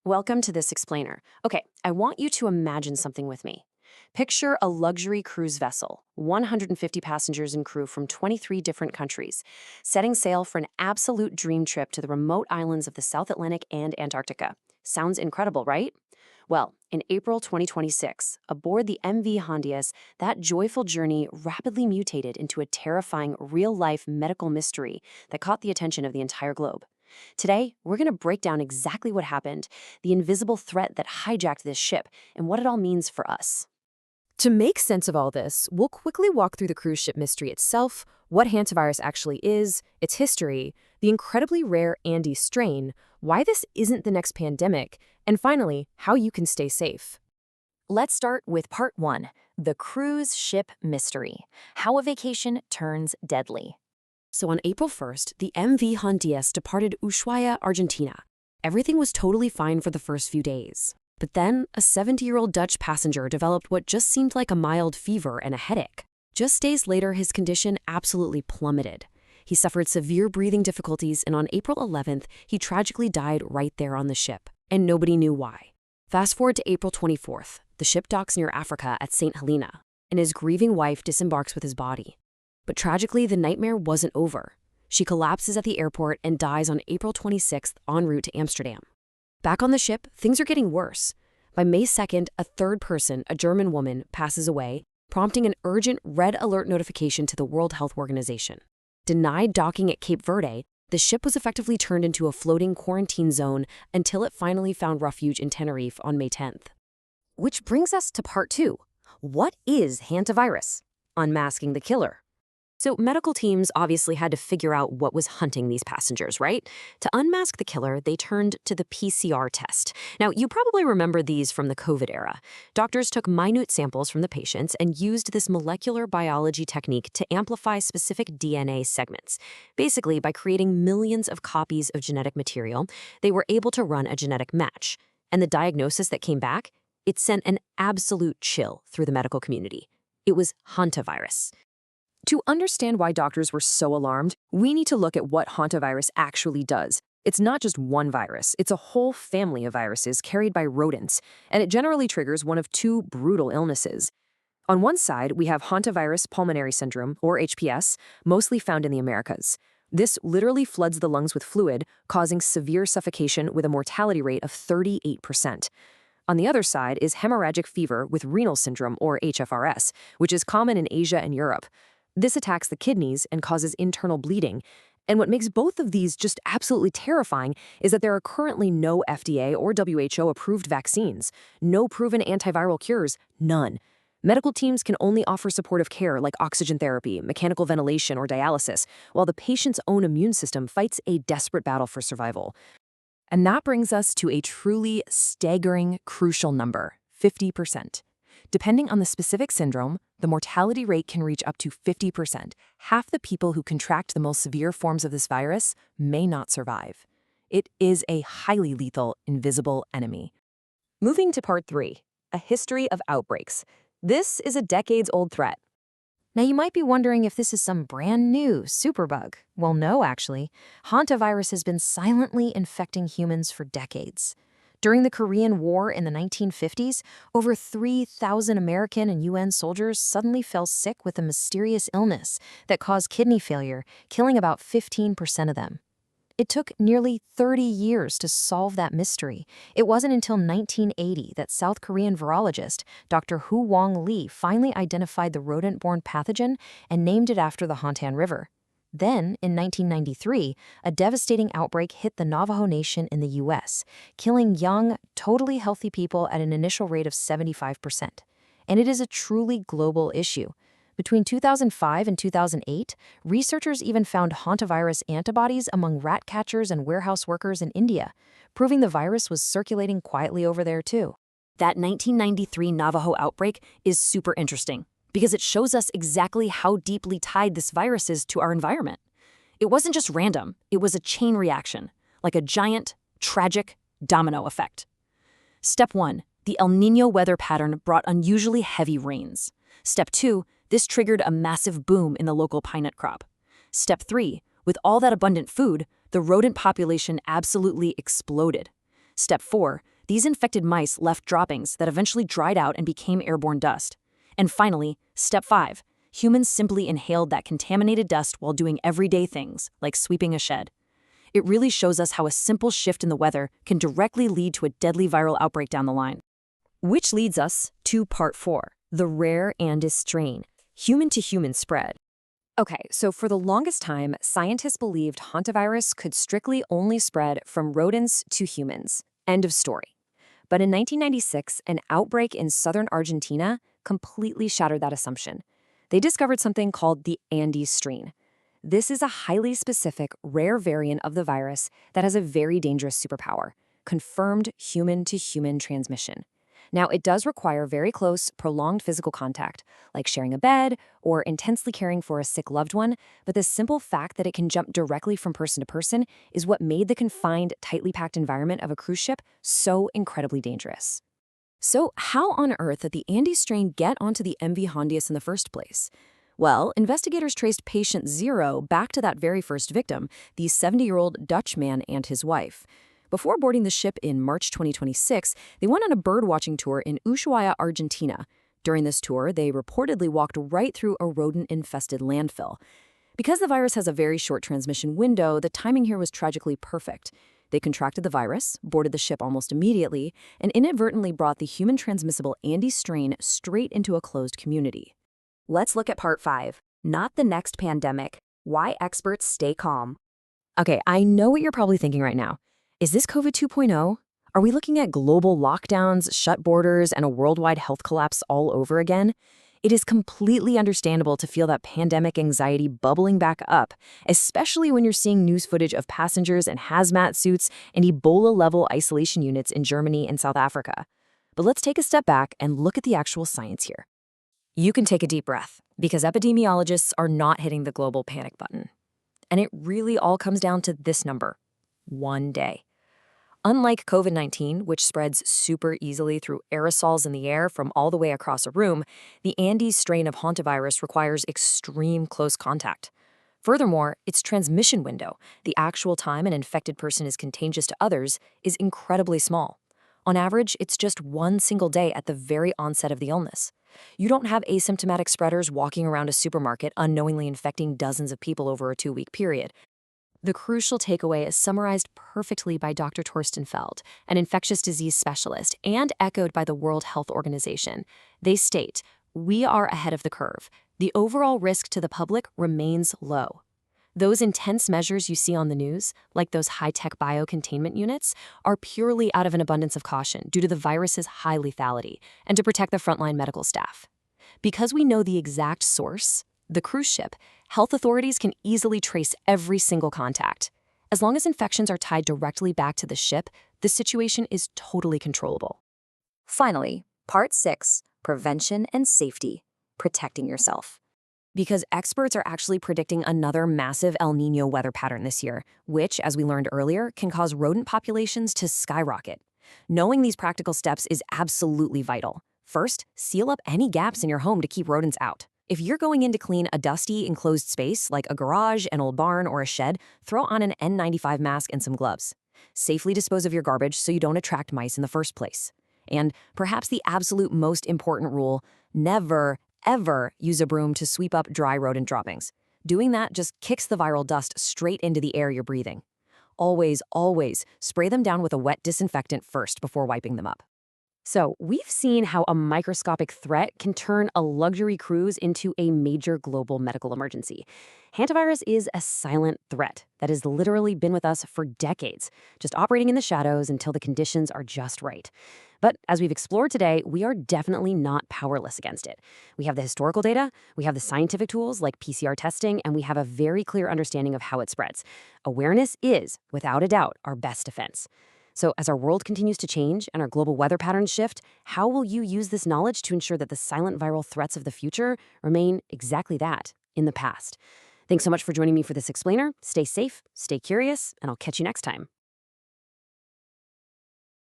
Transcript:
Welcome to this explainer. Okay, I want you to imagine something with me. Picture a luxury cruise vessel, 150 passengers and crew from 23 different countries, setting sail for an absolute dream trip to the remote islands of the South Atlantic and Antarctica. Sounds incredible, right? Well, in April 2026, aboard the MV Hantavirus, that joyful journey rapidly mutated into a terrifying real-life medical mystery that caught the attention of the entire globe. Today, we're going to break down exactly what happened, the invisible threat that hijacked this ship, and what it all means for us. To make sense of all this, we'll quickly walk through the cruise ship mystery itself, what hantavirus actually is, its history, the incredibly rare Andes strain, why this isn't the next pandemic, and finally, how you can stay safe. Let's start with part 1, the cruise ship mystery, how a vacation turns deadly. So on April 1st, the MV Hantavirus departed Ushuaia, Argentina. Everything was totally fine for the first few days. But then, a 70-year-old Dutch passenger developed what just seemed like a mild fever and a headache. Just days later, his condition absolutely plummeted. He suffered severe breathing difficulties, and on April 11th, he tragically died right there on the ship, and nobody knew why. Fast forward to April 24th, the ship docks near Africa at St. Helena, and his grieving wife disembarks with his body. But tragically, the nightmare wasn't over. She collapses at the airport and dies on April 26th en route to Amsterdam. Back on the ship, things are getting worse. By May 2nd, a third person, a German woman, passes away, prompting an urgent red alert notification to the World Health Organization. Denied docking at Cape Verde, the ship was effectively turned into a floating quarantine zone until it finally found refuge in Tenerife on May 10th. Which brings us to part 2. What is hantavirus? Unmasking the killer. So medical teams obviously had to figure out what was hunting these passengers, right? To unmask the killer, they turned to the PCR test. Now, you probably remember these from the COVID era. Doctors took minute samples from the patients and used this molecular biology technique to amplify specific DNA segments. Basically, by creating millions of copies of genetic material, they were able to run a genetic match. And the diagnosis that came back, it sent an absolute chill through the medical community. It was hantavirus. To understand why doctors were so alarmed, we need to look at what hantavirus actually does. It's not just one virus, it's a whole family of viruses carried by rodents, and it generally triggers one of two brutal illnesses. On one side, we have Hantavirus Pulmonary Syndrome, or HPS, mostly found in the Americas. This literally floods the lungs with fluid, causing severe suffocation with a mortality rate of 38%. On the other side is Hemorrhagic Fever with Renal Syndrome, or HFRS, which is common in Asia and Europe. This attacks the kidneys and causes internal bleeding. And what makes both of these just absolutely terrifying is that there are currently no FDA or WHO-approved vaccines, no proven antiviral cures, none. Medical teams can only offer supportive care like oxygen therapy, mechanical ventilation, or dialysis, while the patient's own immune system fights a desperate battle for survival. And that brings us to a truly staggering, crucial number, 50%. Depending on the specific syndrome, the mortality rate can reach up to 50%. Half the people who contract the most severe forms of this virus may not survive. It is a highly lethal, invisible enemy. Moving to part 3, a history of outbreaks. This is a decades-old threat. Now you might be wondering if this is some brand new superbug. Well, no, actually. Hantavirus has been silently infecting humans for decades. During the Korean War in the 1950s, over 3,000 American and UN soldiers suddenly fell sick with a mysterious illness that caused kidney failure, killing about 15% of them. It took nearly 30 years to solve that mystery. It wasn't until 1980 that South Korean virologist Dr. Hu Wong Lee finally identified the rodent-borne pathogen and named it after the Hantan River. Then, in 1993, a devastating outbreak hit the Navajo Nation in the U.S., killing young, totally healthy people at an initial rate of 75%. And it is a truly global issue. Between 2005 and 2008, researchers even found hantavirus antibodies among rat catchers and warehouse workers in India, proving the virus was circulating quietly over there too. That 1993 Navajo outbreak is super interesting, because it shows us exactly how deeply tied this virus is to our environment. It wasn't just random, it was a chain reaction, like a giant, tragic domino effect. Step 1, the El Niño weather pattern brought unusually heavy rains. Step 2, this triggered a massive boom in the local pine nut crop. Step 3, with all that abundant food, the rodent population absolutely exploded. Step 4. These infected mice left droppings that eventually dried out and became airborne dust. And finally, Step 5. Humans simply inhaled that contaminated dust while doing everyday things, like sweeping a shed. It really shows us how a simple shift in the weather can directly lead to a deadly viral outbreak down the line. Which leads us to part 4, the rare Andes strain, human-to-human spread. Okay, so for the longest time, scientists believed hantavirus could strictly only spread from rodents to humans. End of story. But in 1996, an outbreak in southern Argentina completely shattered that assumption. They discovered something called the Andes strain. This is a highly specific, rare variant of the virus that has a very dangerous superpower, confirmed human-to-human transmission. Now, it does require very close, prolonged physical contact, like sharing a bed or intensely caring for a sick loved one, but the simple fact that it can jump directly from person to person is what made the confined, tightly packed environment of a cruise ship so incredibly dangerous. So how on earth did the Andes strain get onto the MV Hantavirus in the first place? Well, investigators traced patient 0 back to that very first victim, the 70-year-old Dutch man and his wife. Before boarding the ship in March 2026, they went on a bird-watching tour in Ushuaia, Argentina. During this tour, they reportedly walked right through a rodent-infested landfill. Because the virus has a very short transmission window, the timing here was tragically perfect. They contracted the virus, boarded the ship almost immediately, and inadvertently brought the human-transmissible Andes strain straight into a closed community. Let's look at part 5, not the next pandemic, why experts stay calm. Okay, I know what you're probably thinking right now. Is this COVID 2.0? Are we looking at global lockdowns, shut borders, and a worldwide health collapse all over again? It is completely understandable to feel that pandemic anxiety bubbling back up, especially when you're seeing news footage of passengers in hazmat suits and Ebola-level isolation units in Germany and South Africa. But let's take a step back and look at the actual science here. You can take a deep breath, because epidemiologists are not hitting the global panic button. And it really all comes down to this number: 1 day. Unlike COVID-19, which spreads super easily through aerosols in the air from all the way across a room, the Andes strain of hantavirus requires extreme close contact. Furthermore, its transmission window, the actual time an infected person is contagious to others, is incredibly small. On average, it's just 1 single day at the very onset of the illness. You don't have asymptomatic spreaders walking around a supermarket unknowingly infecting dozens of people over a 2-week period. The crucial takeaway is summarized perfectly by Dr. Torsten Feld, an infectious disease specialist, and echoed by the World Health Organization. They state, "We are ahead of the curve. The overall risk to the public remains low." Those intense measures you see on the news, like those high-tech biocontainment units, are purely out of an abundance of caution due to the virus's high lethality and to protect the frontline medical staff. Because we know the exact source, the cruise ship, health authorities can easily trace every single contact. As long as infections are tied directly back to the ship, the situation is totally controllable. Finally, part 6, prevention and safety, protecting yourself. Because experts are actually predicting another massive El Niño weather pattern this year, which, as we learned earlier, can cause rodent populations to skyrocket. Knowing these practical steps is absolutely vital. First, seal up any gaps in your home to keep rodents out. If you're going in to clean a dusty, enclosed space like a garage, an old barn, or a shed, throw on an N95 mask and some gloves. Safely dispose of your garbage so you don't attract mice in the first place. And perhaps the absolute most important rule: never, ever use a broom to sweep up dry rodent droppings. Doing that just kicks the viral dust straight into the air you're breathing. Always, always spray them down with a wet disinfectant first before wiping them up. So, we've seen how a microscopic threat can turn a luxury cruise into a major global medical emergency. Hantavirus is a silent threat that has literally been with us for decades, just operating in the shadows until the conditions are just right. But as we've explored today, we are definitely not powerless against it. We have the historical data, we have the scientific tools like PCR testing, and we have a very clear understanding of how it spreads. Awareness is, without a doubt, our best defense. So as our world continues to change and our global weather patterns shift, how will you use this knowledge to ensure that the silent viral threats of the future remain exactly that, in the past? Thanks so much for joining me for this explainer. Stay safe, stay curious, and I'll catch you next time.